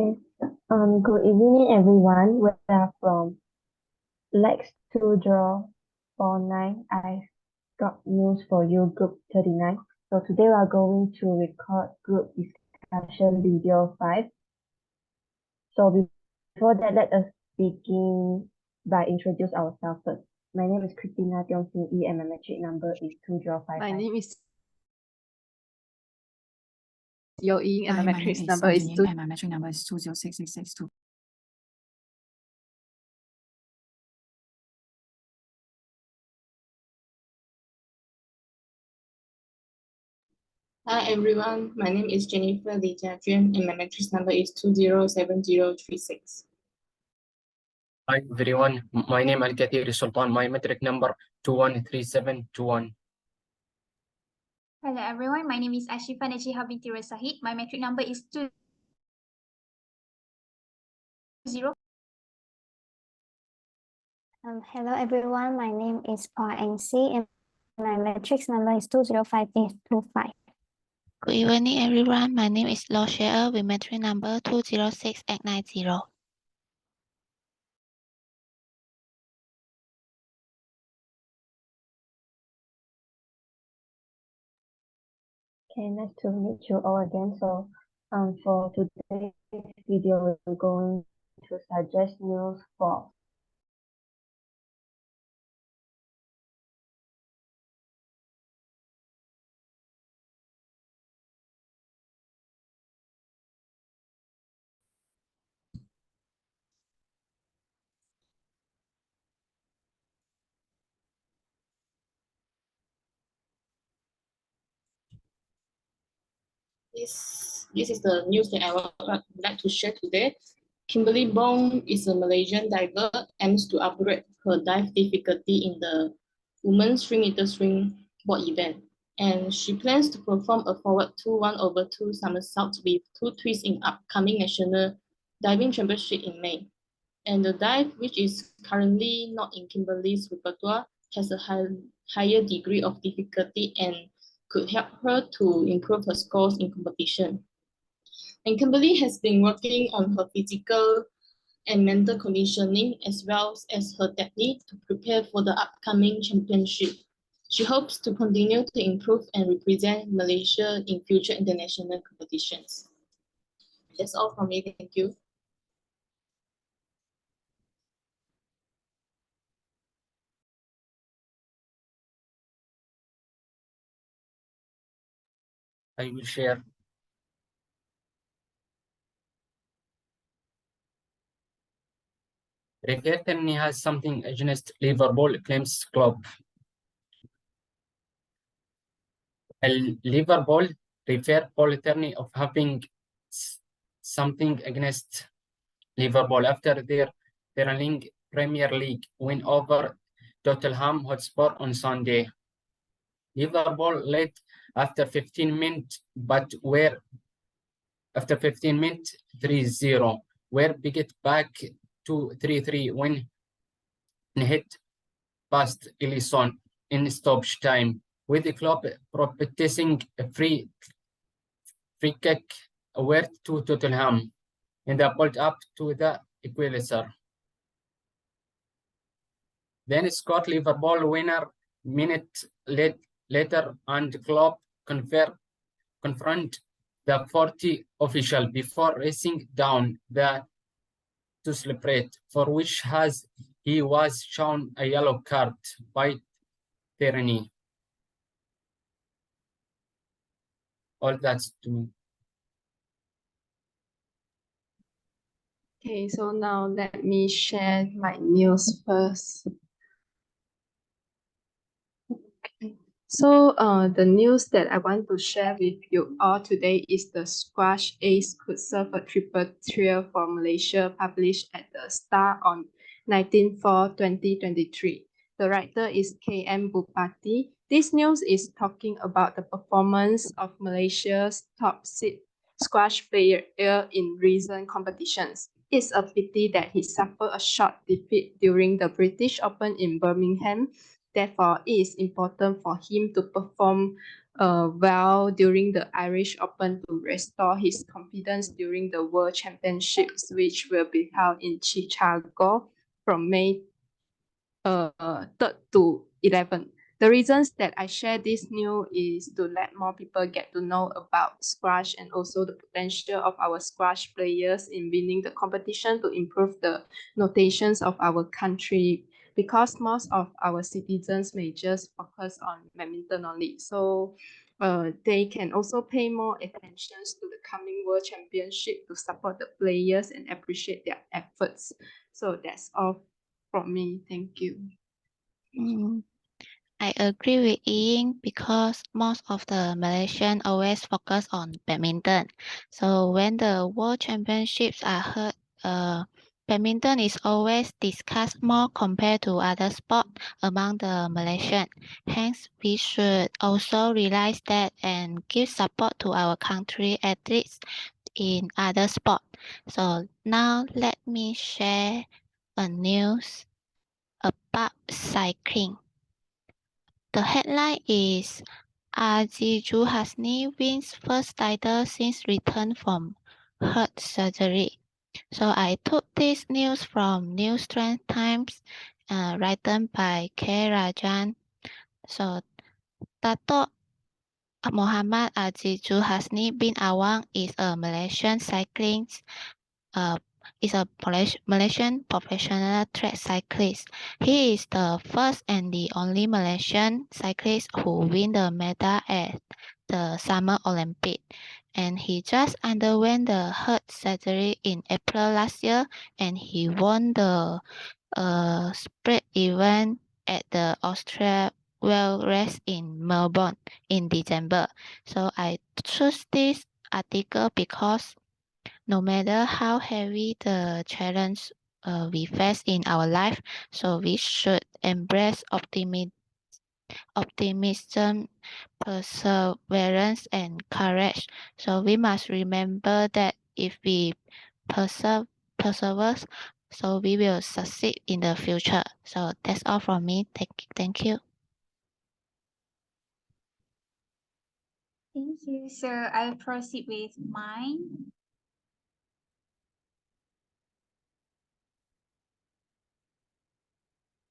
Okay. Good evening, everyone. We are from Lex 2049. I got news for you, Group 39. So today we are going to record group discussion video 5. So before that, let us begin by introduce ourselves first. My name is Christina Tiong Sin Yi and my metric number is 2055. My name is Yo Ying and Hi, my my name matrix is number is Song Jin 2. Ying and my metric number is 206662. Hi everyone, my name is Jennifer Li Jiajuan and my matrix number is 207036. Hi everyone, my name is Al-Kathir Sultan, my metric number 213721. Hello everyone, my name is Ashifa Najiha binti Rasahid. My metric number is 20. Hello everyone, my name is Paul NC and my matrix number is 205825. Good evening, everyone. My name is Lo Shea with metric number 206890. Okay, nice to meet you all again. So, for today's video, we're going to suggest news for This is the news that I would like to share today. Kimberly Bong is a Malaysian diver, aims to upgrade her dive difficulty in the women's 3-meter swing board event. And she plans to perform a forward 2-1/2 somersault with 2 twists in upcoming National Diving Championship in May. And the dive, which is currently not in Kimberly's repertoire, has a higher degree of difficulty and could help her to improve her scores in competition. And Kimberly has been working on her physical and mental conditioning as well as her technique to prepare for the upcoming championship. She hopes to continue to improve and represent Malaysia in future international competitions. That's all from me. Thank you. I will share. Rick Anthony has something against Liverpool, claims Klopp. Liverpool refer Paul Tierney of having something against Liverpool after their thrilling Premier League win over Tottenham Hotspur on Sunday. Liverpool led after 15 minutes, but were after 15 minutes 3-0, were picked back to 3-3 when hit past Ellison in stoppage time, with the club protesting a free kick award to Tottenham in the build-up to the equalizer. Then Scott Liverpool winner minute later and club confront the 40 official before racing down to celebrate, for which he was shown a yellow card by Tierney. All that's to me. Okay, so now let me share my news first. Okay. So the news that I want to share with you all today is the squash ace could serve a triple thrill for Malaysia, published at the Star on 19/4/2023. The writer is KM Bupati. This news is talking about the performance of Malaysia's top seed squash player in recent competitions. It's a pity that he suffered a short defeat during the British Open in Birmingham. Therefore, it is important for him to perform well during the Irish Open to restore his confidence during the World Championships, which will be held in Chicago from May 3rd to 11th. The reasons that I share this news is to let more people get to know about squash and also the potential of our squash players in winning the competition to improve the notations of our country, because most of our citizens may just focus on badminton only. So they can also pay more attention to the coming World Championship to support the players and appreciate their efforts. So that's all from me. Thank you. I agree with Ying because most of the Malaysian always focus on badminton. So when the World Championships are held, badminton is always discussed more compared to other sports among the Malaysian. Hence, we should also realize that and give support to our country athletes in other sports. So now let me share a news about cycling. The headline is Azizu Hasni wins first title since return from heart surgery. So I took this news from New Strength Times, written by K. Rajan. So Dato' Muhammad Azizu Hasni bin Awang is a Malaysian cyclist. Is a Malaysian professional track cyclist. He is the first and the only Malaysian cyclist who win the medal at the Summer Olympic. And he just underwent the heart surgery in April last year, and he won the sprint event at the Australia World Race in Melbourne in December. So I choose this article because no matter how heavy the challenge we face in our life, so we should embrace optimism, perseverance, and courage. So we must remember that if we persevere, so we will succeed in the future. So that's all from me. Thank you. Thank you. So I'll proceed with mine.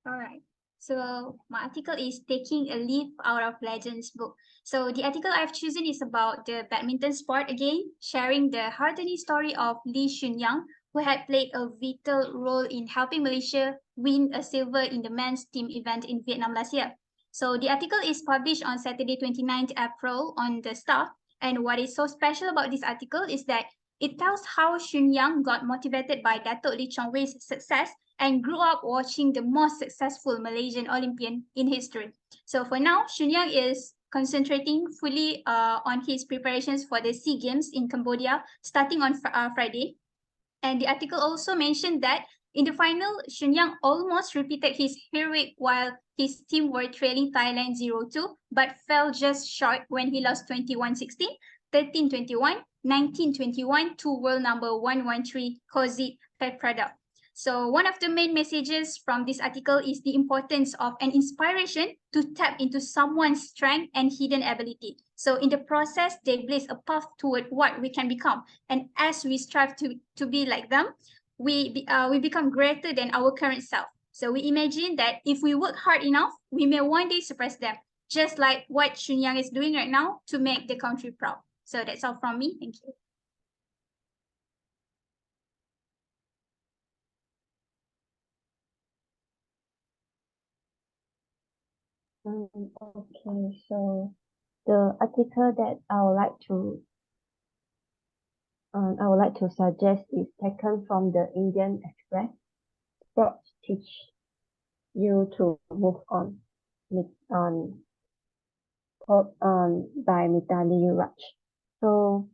All right. So my article is Taking a Leaf Out of Legends book. So the article I've chosen is about the badminton sport again, sharing the heartening story of Lee Xunyang, who had played a vital role in helping Malaysia win a silver in the men's team event in Vietnam last year. So the article is published on Saturday, 29th April on The Star. And what is so special about this article is that it tells how Xunyang got motivated by Dato' Lee Chong Wei's success and grew up watching the most successful Malaysian Olympian in history. So for now, Xunyang is concentrating fully on his preparations for the SEA Games in Cambodia, starting on Friday. And the article also mentioned that in the final, Xunyang almost repeated his heroic while his team were trailing Thailand 0-2, but fell just short when he lost 21-16, 13-21, 19-21 to world number 113, Kozit Petrada. So one of the main messages from this article is the importance of an inspiration to tap into someone's strength and hidden ability. So in the process, they blaze a path toward what we can become. And as we strive to be like them, we become greater than our current self. So we imagine that if we work hard enough, we may one day surpass them, just like what Xunyang is doing right now to make the country proud. So that's all from me. Thank you. Okay, so the article that I would like to suggest is taken from the Indian Express. Sports teach you to move on. By Mithali Raj. So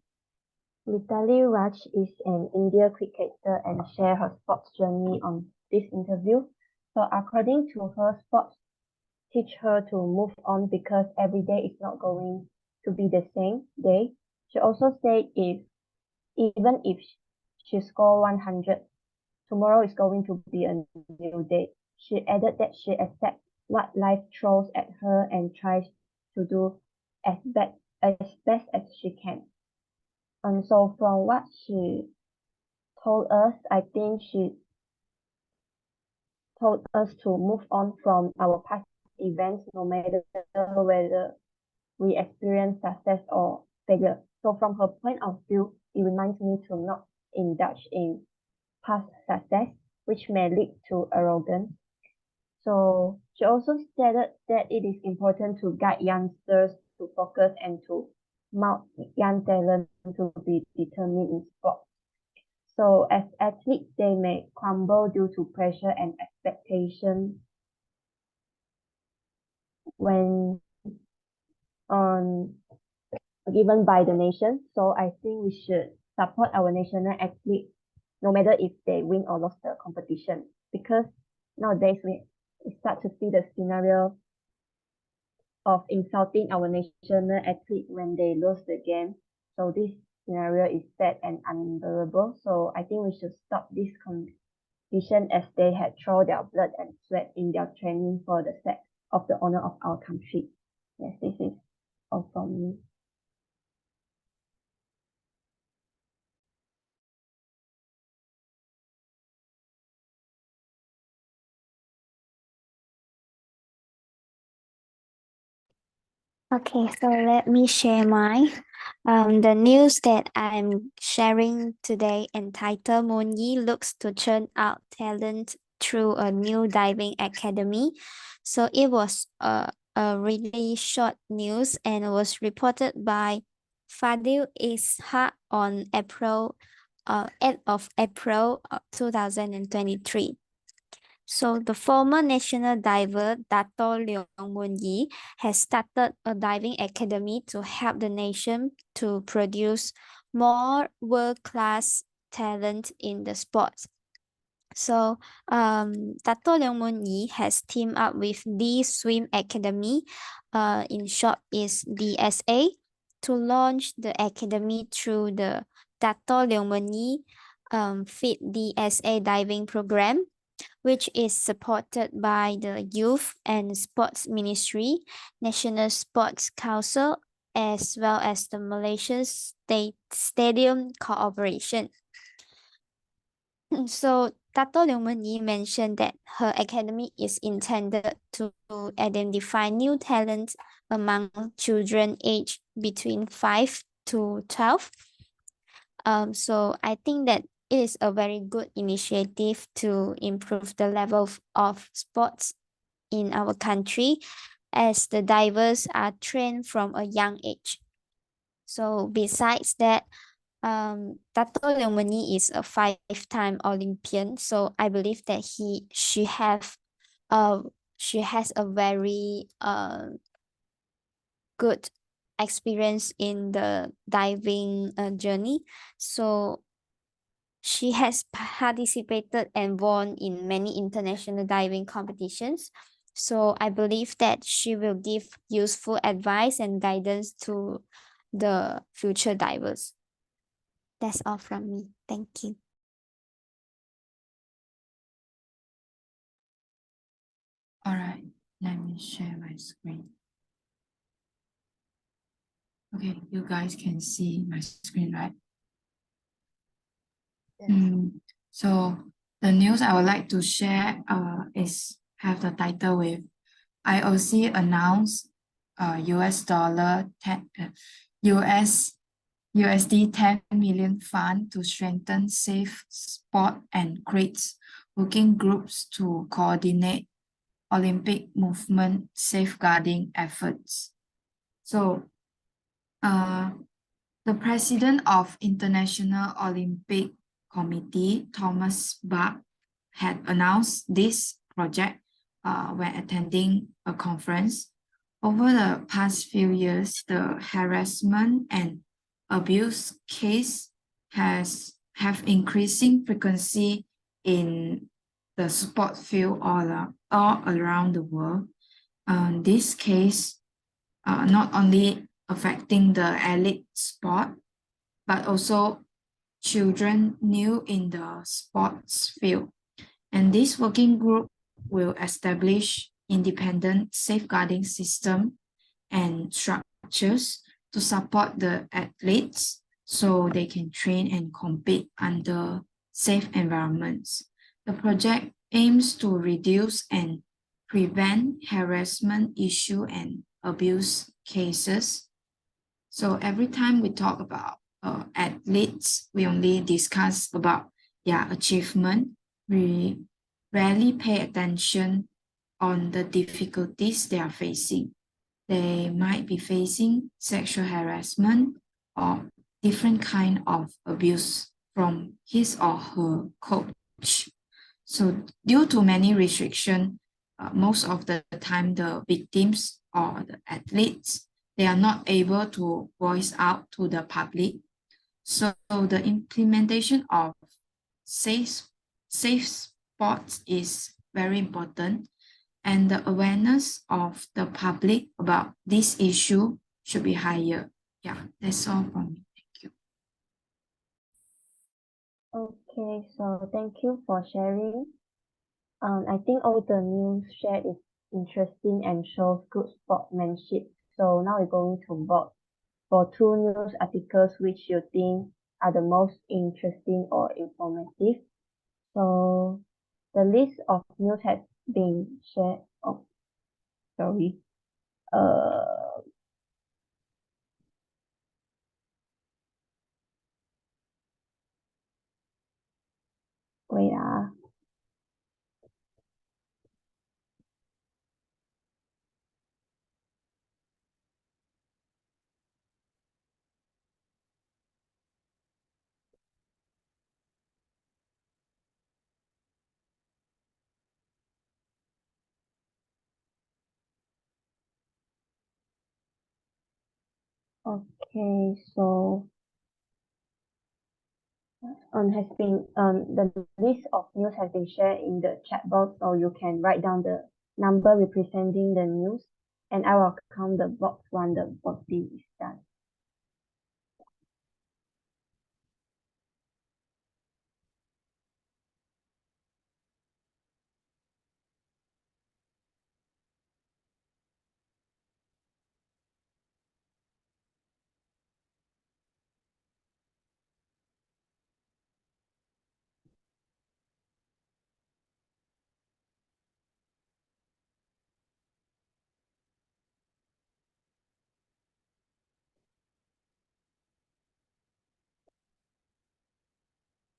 Mithali Raj is an Indian cricketer and share her sports journey on this interview. So according to her, sports teach her to move on because every day is not going to be the same day. She also said even if she score 100, tomorrow is going to be a new day. She added that she accepts what life throws at her and tries to do as best as she can. And so from what she told us, I think she told us to move on from our past events, no matter whether we experience success or failure. So from her point of view, it reminds me to not indulge in past success, which may lead to arrogance. So she also stated that it is important to guide youngsters to focus and to mount young talent to be determined in sport. So as athletes, they may crumble due to pressure and expectation when given by the nation. So I think we should support our national athletes no matter if they win or lose the competition, because nowadays we start to see the scenario of insulting our national athlete when they lose the game. So this scenario is sad and unbearable. So I think we should stop this condition, as they had thrown their blood and sweat in their training for the sake of the honor of our country. Yes, this is all from me. Okay, so let me share mine. The news that I'm sharing today, entitled Moon Yi looks to churn out talent through a new diving academy. So it was a really short news and was reported by Fadil Ishaq on 8th of April 2023. So the former national diver Dato Leong Moon Yi has started a diving academy to help the nation to produce more world-class talent in the sport. So Dato Leong Moon Yi has teamed up with the Swim Academy, in short is DSA, to launch the academy through the Dato Leong Moon Yi Fit DSA diving program, which is supported by the Youth and Sports Ministry, National Sports Council, as well as the Malaysian State Stadium Corporation. So Dato Leong Moon Yi mentioned that her academy is intended to identify new talents among children aged between 5 to 12. So I think that it is a very good initiative to improve the level of sports in our country, as the divers are trained from a young age. So besides that, Dato Leong Moon Yi is a 5-time Olympian, so I believe that she has a very good experience in the diving journey. So she has participated and won in many international diving competitions. So I believe that she will give useful advice and guidance to the future divers. That's all from me. Thank you. All right, let me share my screen. Okay, you guys can see my screen, right? So the news I would like to share is have the title with IOC announced USD 10 million fund to strengthen safe sport and creates working groups to coordinate Olympic movement safeguarding efforts. So the president of International Olympic Committee, Thomas Bach, had announced this project when attending a conference. Over the past few years, the harassment and abuse case have increasing frequency in the sport field all around the world. This case not only affecting the elite sport, but also children new in the sports field. And this working group will establish independent safeguarding system and structure structures to support the athletes so they can train and compete under safe environments. The project aims to reduce and prevent harassment issue and abuse cases. So every time we talk about athletes, we only discuss about their achievement. We rarely pay attention on the difficulties they are facing. They might be facing sexual harassment or different kind of abuse from his or her coach. So due to many restrictions, most of the time the victims or the athletes, they are not able to voice out to the public. So the implementation of safe sports is very important, and the awareness of the public about this issue should be higher. Yeah, that's all from me. Thank you. Okay, so thank you for sharing. I think all the news shared is interesting and shows good sportsmanship. So now we're going to vote for 2 news articles which you think are the most interesting or informative. So the list of news has been shared. Oh, sorry. Wait. Okay, so the list of news has been shared in the chat box, so you can write down the number representing the news, and I will count the box when the voting is done.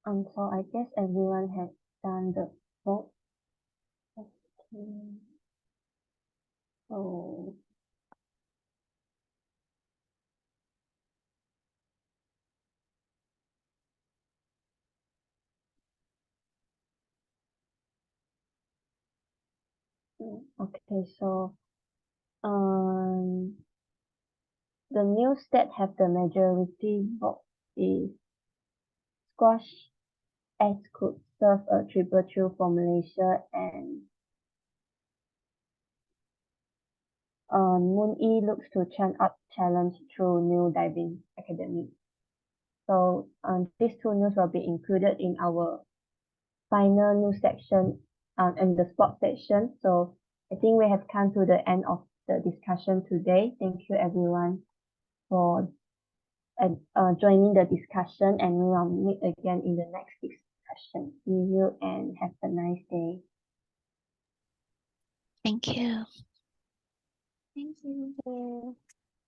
So I guess everyone has done the vote. Okay. So okay, so the news that have the majority vote is squash as could serve a triple threat for Malaysia, and Moon Yi looks to churn up talent through new diving academy. So these 2 news will be included in our final news section in the sports section. So I think we have come to the end of the discussion today. Thank you everyone for joining the discussion, and we will meet again in the next discussion. See you and have a nice day. Thank you. Thank you.